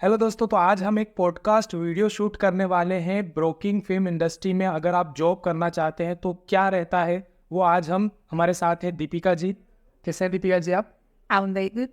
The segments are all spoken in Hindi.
हेलो दोस्तों, तो आज हम एक पॉडकास्ट वीडियो शूट करने वाले हैं ब्रोकिंग फिल्म इंडस्ट्री में। अगर आप जॉब करना चाहते हैं तो क्या रहता है वो आज हम हमारे साथ है दीपिका जी। कैसे हैं दीपिका जी आप? I'm very good.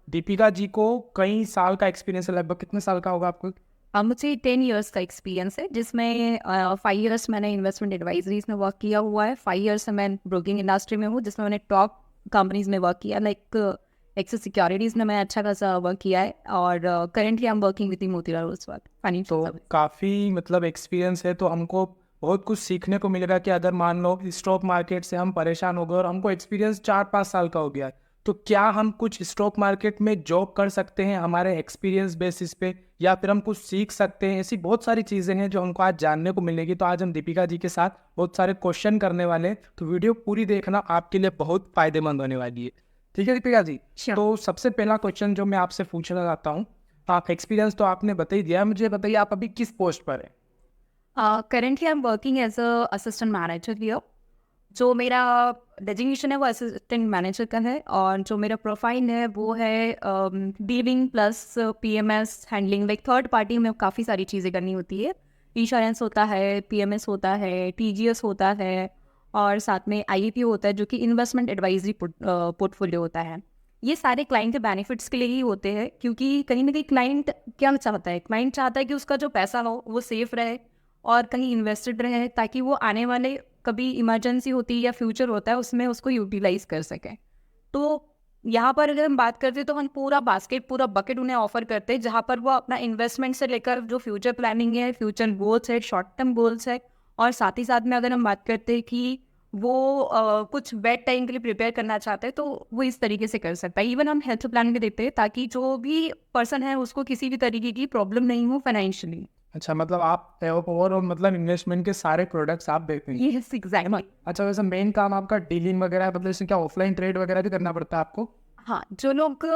Deepika ji को कई साल का एक्सपीरियंस है, लगभग कितने साल का होगा आपको? मुझे 10 years का एक्सपीरियंस है, जिसमें 5 years मैंने इन्वेस्टमेंट एडवाइजरीज में वर्क किया हुआ है। 5 years मैं ब्रोकिंग इंडस्ट्री में हूँ, जिसमें मैंने टॉप कंपनीज में वर्क किया, लाइक एक्सिस सिक्योरिटीज़ में मैं अच्छा खासा वर्क किया है। और currently I am working with Motilal Oswal financial तो सर्विस। काफ़ी मतलब एक्सपीरियंस है, तो हमको बहुत कुछ सीखने को मिलेगा कि अगर मान लो स्टॉक मार्केट से हम परेशान हो गए और हमको एक्सपीरियंस 4-5 साल का हो गया है, तो क्या हम कुछ स्टॉक मार्केट में जॉब कर सकते हैं हमारे एक्सपीरियंस बेसिस पे, या फिर हम कुछ सीख सकते हैं? ऐसी बहुत सारी चीज़ें हैं जो हमको आज जानने को मिलेगी। तो आज हम दीपिका जी के साथ बहुत सारे क्वेश्चन करने वाले हैं, तो वीडियो पूरी देखना, आपके लिए बहुत फायदेमंद होने वाली है। ठीक है दीपिका जी? Sure. तो सबसे पहला क्वेश्चन जो मैं आपसे पूछना चाहता हूँ, आप एक्सपीरियंस तो आपने बता ही दिया, मुझे बताइए आप अभी किस पोस्ट पर हैं? Currently I am working as a assistant manager here. जो मेरा डेजिग्नेशन है वो असिस्टेंट मैनेजर का है, और जो मेरा प्रोफाइल है वो है dealing plus PMS handling. Like third party में काफ़ी सारी चीज़ें करनी होती है। इंश्योरेंस होता है, पीएमएस होता है, टीजीएस होता है, और साथ में आईपी होता है, जो कि इन्वेस्टमेंट एडवाइजरी पोर्टफोलियो होता है। ये सारे क्लाइंट के बेनिफिट्स के लिए ही होते हैं, क्योंकि कहीं ना कहीं क्लाइंट क्या चाहता है, क्लाइंट चाहता है कि उसका जो पैसा हो वो सेफ रहे और कहीं इन्वेस्टेड रहे, ताकि वो आने वाले कभी इमरजेंसी होती है या फ्यूचर होता है उसमें उसको यूटिलाइज कर सकें। तो यहाँ पर अगर हम बात करते हैं तो हम पूरा बास्केट, पूरा बकेट उन्हें ऑफर करते हैं, जहाँ पर वो अपना इन्वेस्टमेंट से लेकर जो फ्यूचर प्लानिंग है, फ्यूचर गोल्स है, शॉर्ट टर्म गोल्स है, और साथ ही साथ में अगर हम बात करते हैं कि वो कुछ बेड टाइम के लिए प्रिपेयर करना चाहते हैं, तो वो इस तरीके से कर सकता है। इवन हम हेल्थ प्लान भी देते हैं, ताकि जो भी पर्सन है उसको किसी भी तरीके की प्रॉब्लम नहीं हो फाइनेंशियली। अच्छा, मतलब आप ओवरऑल मतलब इन्वेस्टमेंट के सारे प्रोडक्ट्स आप देखते हैं? Yes, exactly. अच्छा, वैसे मेन काम आपका डीलिंग वगैरह है, मतलब इसमें क्या ऑफलाइन ट्रेड वगैरह भी करना पड़ता है आपको? हाँ, जो लोग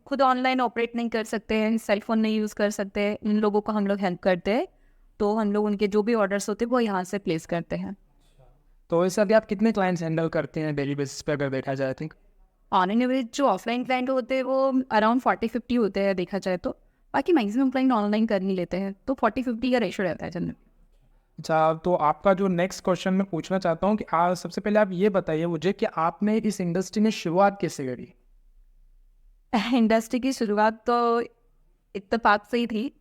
खुद ऑनलाइन ऑपरेट नहीं कर सकते हैं, सेल फोन नहीं यूज़ कर सकते हैं, इन लोगों को हम लोग हेल्प करते हैं। तो हम लोग उनके जो भी ऑर्डर्स होते हैं वो यहाँ से प्लेस करते हैं। तो वैसे अभी आप कितने क्लाइंट्स हैंडल करते हैं डेली बेसिस पे अगर देखा जाए तो? ऑन एन एवरेज जो ऑफलाइन क्लाइंट होते हैं वो अराउंड 40-50 होते हैं देखा जाए तो। बाकी मैक्सिमम क्लाइंट ऑनलाइन कर नहीं लेते हैं, तो 40-50 का रेशो रहता है जनरली। अच्छा, तो आपका जो नेक्स्ट क्वेश्चन मैं पूछना चाहता हूँ कि सबसे पहले आप ये बताइए मुझे कि आपने इस इंडस्ट्री में शुरुआत कैसे करी? इंडस्ट्री की शुरुआत तो इत्तेफाक से ही थी।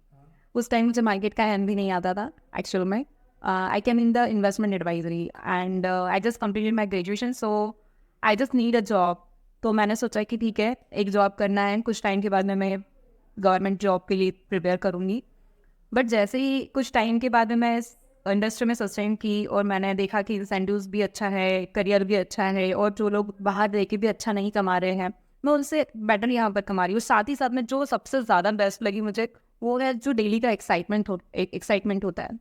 उस टाइम मुझे मार्केट का एम भी नहीं आता था एक्चुअल में। I came in the investment advisory and I just completed my graduation, so I just need a job. तो मैंने सोचा कि ठीक है, एक जॉब करना है, कुछ टाइम के बाद में मैं गवर्नमेंट जॉब के लिए प्रिपेयर करूँगी। बट जैसे ही कुछ टाइम के बाद में मैं इस इंडस्ट्री में सस्टेन की, और मैंने देखा कि इंसेंटिव्स भी अच्छा है, करियर भी अच्छा है, और जो लोग बाहर रह के भी अच्छा नहीं कमा रहे हैं, मैं उनसे बेटर यहाँ पर कमा रही हूँ। साथ ही साथ में जो सबसे ज़्यादा बेस्ट लगी मुझे, वो है जो डेली का एक्साइटमेंट होता है,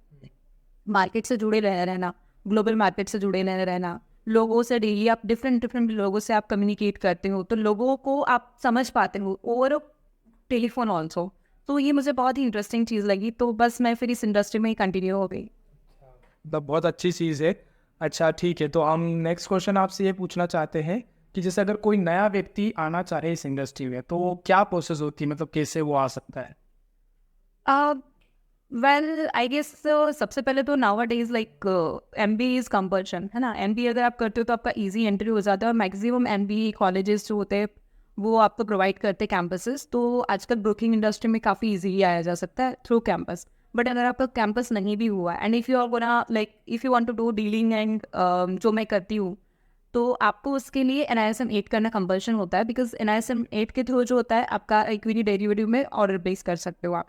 मार्केट से जुड़े रहना, ग्लोबल मार्केट से जुड़े रहना, लोगों से डेली आप डिफरेंट डिफरेंट लोगों से आप कम्युनिकेट करते हो, तो लोगों को आप समझ पाते हो ओवर टेलीफोन ऑल्सो। तो ये मुझे बहुत ही इंटरेस्टिंग चीज़ लगी, तो बस मैं फिर इस इंडस्ट्री में ही कंटिन्यू हो गई। मतलब बहुत अच्छी चीज़ है। अच्छा ठीक है, तो हम नेक्स्ट क्वेश्चन आपसे ये पूछना चाहते हैं कि जैसे अगर कोई नया व्यक्ति आना चाहे इस इंडस्ट्री में, तो क्या प्रोसेस होती है, मतलब कैसे वो आ सकता है? वेल आई गेस सबसे पहले तो now days like MBA is compulsion है ना। MBA अगर आप करते हो तो आपका इजी एंट्री हो जाता है, और मैक्सिमम MBA कॉलेजेस जो होते हैं वो आपको प्रोवाइड करते हैं कैंपसेस। तो आजकल ब्रोकिंग इंडस्ट्री में काफ़ी इजीली आया जा सकता है थ्रू कैंपस। बट अगर आपका कैंपस नहीं भी हुआ and if you are gonna like if you want to do dealing and जो मैं करती हूँ, तो आपको उसके लिए NISM 8 करना कंपल्शन होता है, बिकॉज NISM 8 के थ्रू जो होता है आपका इक्विटी डेरिवेटिव में ऑर्डर बेस कर सकते हो आप।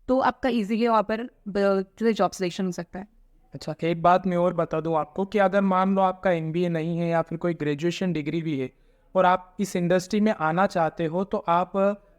तो आपका इजीली वहाँ पर जो जॉब सिलेक्शन हो सकता है। अच्छा, एक बात मैं और बता दूं आपको कि अगर मान लो आपका MBA नहीं है या फिर कोई ग्रेजुएशन डिग्री भी है और आप इस इंडस्ट्री में आना चाहते हो, तो आप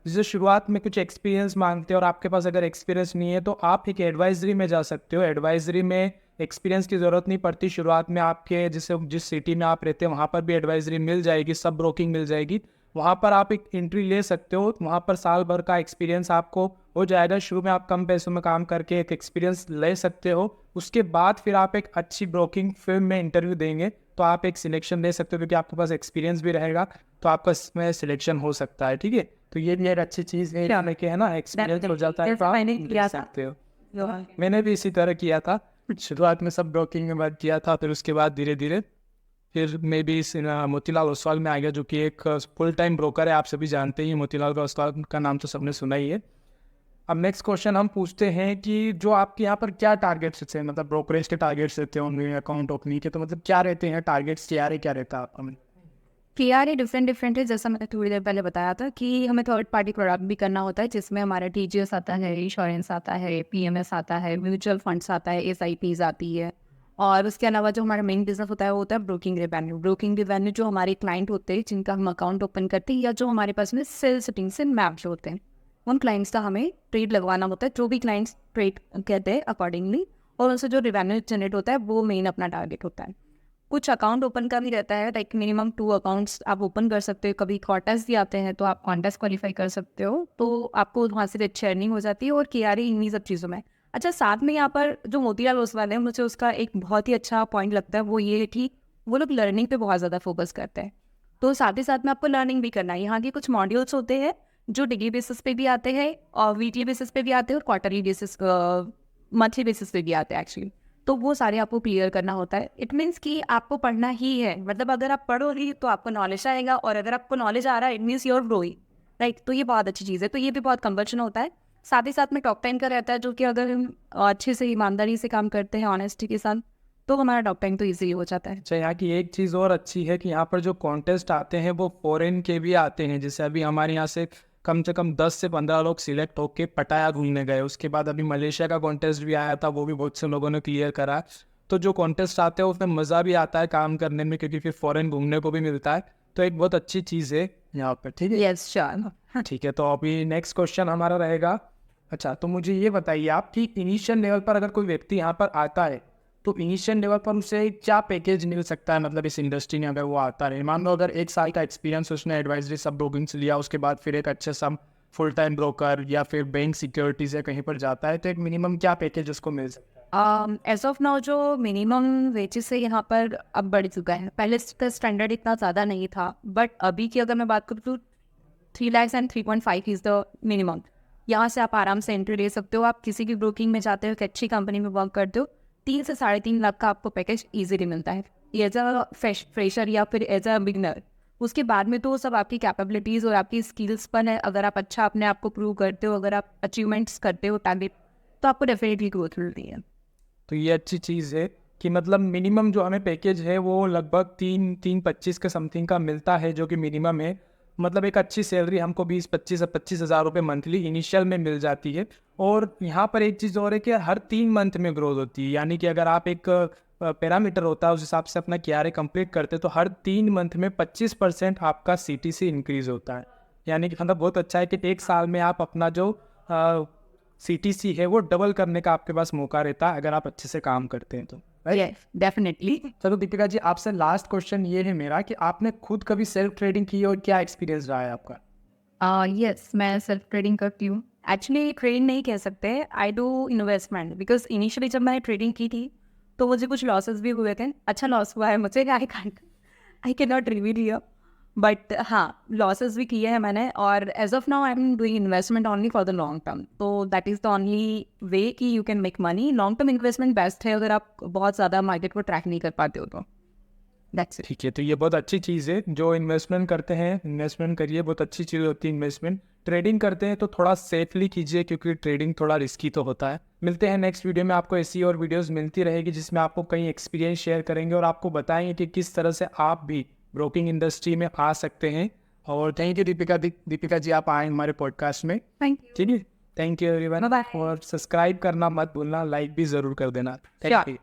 जैसे शुरुआत में कुछ एक्सपीरियंस मांगते हो और आपके पास अगर एक्सपीरियंस नहीं है तो आप एक एडवाइजरी में जा सकते हो। एडवाइजरी में एक्सपीरियंस की ज़रूरत नहीं पड़ती। शुरुआत में आपके जिस सिटी में आप रहते हैं वहाँ पर भी एडवाइजरी मिल जाएगी, सब ब्रोकिंग मिल जाएगी। वहाँ पर आप एक एंट्री ले सकते हो, वहाँ पर साल भर का एक्सपीरियंस आपको हो जाएगा। शुरू में आप कम पैसों में काम करके एक एक्सपीरियंस ले सकते हो। उसके बाद फिर आप एक अच्छी ब्रोकिंग फर्म में इंटरव्यू देंगे तो आप एक सिलेक्शन ले सकते हो, क्योंकि आपके पास एक्सपीरियंस भी रहेगा, तो आपका इसमें सिलेक्शन हो सकता है। ठीक है, तो ये भी एक अच्छी चीज़ है, Sure. जाने के है ना एक्सपीरियंस हो जाता है, जैसे तो आप मैंने किया देख था। सकते हो। जो- मैंने भी इसी तरह किया था, शुरुआत में सब ब्रोकिंग में वर्क किया था, फिर उसके बाद धीरे धीरे फिर मैं भी इस मोतीलाल ओसवाल में आ गया, जो कि एक फुल टाइम ब्रोकर है। आप सभी जानते ही हैं, मोतीलाल ओसवाल का नाम तो सबने सुना ही है। अब नेक्स्ट क्वेश्चन हम पूछते हैं कि जो आपके यहाँ पर क्या टारगेट्स रहते हैं, मतलब ब्रोकरेज के टारगेट्स रहते होंगे, अकाउंट ओपनिंग के, तो मतलब क्या रहते हैं टारगेट्स, क्या रहता है आपका? KRA डिफरेंट डिफरेंट है, जैसा मैंने थोड़ी देर पहले बताया था कि हमें थर्ड पार्टी प्रोडक्ट भी करना होता है, जिसमें हमारा TGS आता है, इंश्योरेंस आता है, PMS आता है, म्यूचुअल फंड्स आता है, SIPs आती है। और उसके अलावा जो हमारा मेन बिजनेस होता है वो होता है ब्रोकिंग रेवेन्यू। ब्रोकिंग रेवेन्यू जो हमारे क्लाइंट होते हैं जिनका हम अकाउंट ओपन करते हैं या जो हमारे पास में सेल सेटिंग से मैच होते हैं, उन क्लाइंट्स का हमें ट्रेड लगवाना होता है। जो भी क्लाइंट्स ट्रेड कहते हैं अकॉर्डिंगली, और उनसे जो रेवेन्यू जनरेट होता है वो मेन अपना टारगेट होता है। कुछ अकाउंट ओपन का भी रहता है, लाइक मिनिमम 2 अकाउंट्स आप ओपन कर सकते हो। कभी कॉन्टेस्ट भी आते हैं तो आप कॉन्टेस्ट क्वालिफाई कर सकते हो, तो आपको वहाँ से अच्छी अर्निंग हो जाती है। और KRA इन्हीं सब चीज़ों में। अच्छा, साथ में यहाँ पर जो मोतीलाल ओसवाल है, मुझे उसका एक बहुत ही अच्छा पॉइंट लगता है, वो ये है कि वो लोग लर्निंग पे बहुत ज़्यादा फोकस करते हैं। तो साथ ही साथ में आपको लर्निंग भी करना है। यहाँ के कुछ मॉड्यूल्स होते हैं जो डिग्री बेसिस पे भी आते हैं और वीकली बेसिस पे भी आते हैं और क्वार्टरली बेसिस मंथली बेसिस पे भी आते हैं एक्चुअली। तो वो सारे आपको क्लियर करना होता है। इट मीन्स कि आपको पढ़ना ही है, मतलब अगर आप पढ़ोगी तो आपको नॉलेज आएगा, और अगर आपको नॉलेज आ रहा है it means your growing, right. तो ये बहुत अच्छी चीज़ है। तो ये भी बहुत कंपल्शन होता है। साथ ही साथ में टॉप 10 का रहता है, जो कि अगर हम अच्छे से ईमानदारी से काम करते हैं, ऑनेस्टी के साथ, तो हमारा टॉप 10 तो ईजी हो जाता है। अच्छा, यहाँ की एक चीज़ और अच्छी है कि यहाँ पर जो कॉन्टेस्ट आते हैं वो फॉरेन के भी आते हैं। जैसे अभी हमारे यहाँ से कम 10 से 15 लोग सिलेक्ट होके पटाया घूमने गए। उसके बाद अभी मलेशिया का कॉन्टेस्ट भी आया था, वो भी बहुत से लोगों ने क्लियर करा। तो जो कॉन्टेस्ट आते हैं उसमें मज़ा भी आता है काम करने में, क्योंकि फिर फॉरेन घूमने को भी मिलता है। तो एक बहुत अच्छी चीज़ है यहाँ पर, ठीक है। Yes, sure. ठीक है, तो अभी नेक्स्ट क्वेश्चन हमारा रहेगा। अच्छा, तो मुझे ये बताइए आप कि इनिशियल लेवल पर अगर कोई व्यक्ति यहाँ पर आता है, तो इनिशियल लेवल पर उसे क्या पैकेज मिल सकता है, मतलब इस इंडस्ट्री में अगर वो आता है। मान लो अगर 1 साल का एक्सपीरियंस उसने एडवाइजरी सब ब्रोकिंग से लिया, उसके बाद फिर एक अच्छे सा फुल टाइम ब्रोकर या फिर बैंक सिक्योरिटीज या कहीं पर जाता है, तो एक मिनिमम क्या पैकेज उसको मिल सकता है? एज ऑफ नाउ जो मिनिमम वेजेस है यहाँ पर अब बढ़ चुका है। पहले का स्टैंडर्ड इतना ज़्यादा नहीं था, बट अभी की अगर मैं बात करूँ तो 3 lakhs and 3.5 is the minimum. यहाँ से आप आराम से एंट्री ले सकते हो। आप किसी भी ब्रोकिंग में जाते हो, एक अच्छी कंपनी में वर्क करते हो, 3 से 3.5 लाख का आपको पैकेज ईजिली मिलता है एज अ फ्रेशर या फिर एज अ बिगनर। उसके बाद में तो सब आपकी कैपेबिलिटीज़ और आपकी स्किल्स पर है। अगर आप अच्छा अपने आप को प्रूव करते हो, अगर आप अचीवमेंट्स करते हो टारगेट, तो आपको डेफिनेटली ग्रोथ मिलती है। तो ये अच्छी चीज़ है कि मतलब मिनिमम जो हमें पैकेज है वो लगभग 3-3.25 के समथिंग का मिलता है, जो कि मिनिमम है। मतलब एक अच्छी सैलरी हमको 20-25 हज़ार रुपये मंथली इनिशियल में मिल जाती है। और यहाँ पर एक चीज़ और है कि हर 3 मंथ में ग्रोथ होती है, यानी कि अगर आप एक पैरामीटर होता है उस हिसाब से अपना KRA कंप्लीट करते तो हर 3 मंथ में 25% आपका CTC इंक्रीज होता है। यानी कि मतलब बहुत अच्छा है कि 1 साल में आप अपना जो CTC है वो डबल करने का आपके पास मौका रहता है, अगर आप अच्छे से काम करते हैं तो। Yes, definitely. चलो दीपिका जी, आपसे लास्ट क्वेश्चन ये है मेरा कि आपने खुद कभी सेल्फ ट्रेडिंग की और क्या एक्सपीरियंस रहा है आपका? यस, मैं सेल्फ ट्रेडिंग करती हूँ। एक्चुअली ट्रेडिंग नहीं कह सकते, I do investment. Because initially जब मैंने ट्रेडिंग की थी तो मुझे कुछ लॉसेस भी हुए थे। अच्छा लॉस हुआ है मुझे, I can not reveal here, but हाँ, लॉसेस भी किए हैं मैंने। और as of now I am doing investment only for the long term. तो that is the only way कि you can make money. Long term investment best है अगर आप बहुत ज़्यादा मार्केट को ट्रैक नहीं कर पाते हो तो। That's it. ठीक है, तो ये बहुत अच्छी चीज़ है। जो इन्वेस्टमेंट करते हैं, इन्वेस्टमेंट करिए, बहुत अच्छी चीज़ होती है इन्वेस्टमेंट। ट्रेडिंग करते हैं तो थोड़ा सेफली कीजिए, क्योंकि ट्रेडिंग थोड़ा रिस्की तो होता है। मिलते हैं नेक्स्ट वीडियो में, आपको ऐसी और वीडियोस मिलती रहेगी जिसमें आपको कई एक्सपीरियंस शेयर करेंगे और आपको बताएंगे कि किस तरह से आप भी ब्रोकिंग इंडस्ट्री में आ सकते हैं। और थैंक यू दीपिका जी, आप आए हमारे पॉडकास्ट में। Thank you. ठीक है, थैंक यू एवरीवन। Bye-bye. और सब्सक्राइब करना मत भूलना, लाइक भी ज़रूर कर देना। Thank Sure. यू।